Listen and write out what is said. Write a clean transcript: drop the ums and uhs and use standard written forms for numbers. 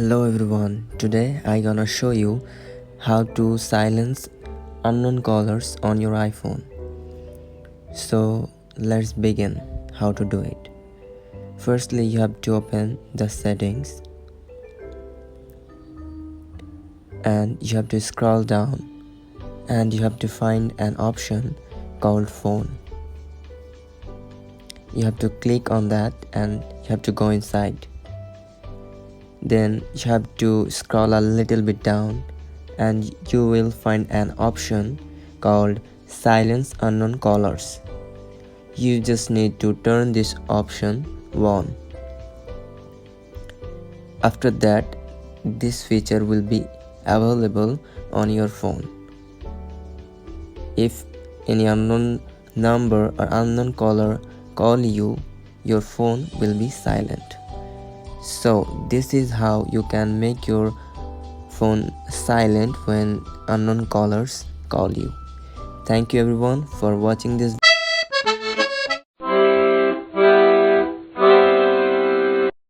Hello everyone, today I gonna show you how to silence unknown callers on your iPhone. So let's begin how to do it. Firstly, you have to open the settings and you have to scroll down and you have to find an option called phone. You have to click on that and you have to go inside. Then you have to scroll a little bit down and you will find an option called silence unknown callers. You just need to turn this option on. After that, this feature will be available on your phone. If any unknown number or unknown caller call you, your phone will be silent. So this is how you can make your phone silent when unknown callers call you. Thank you everyone for watching this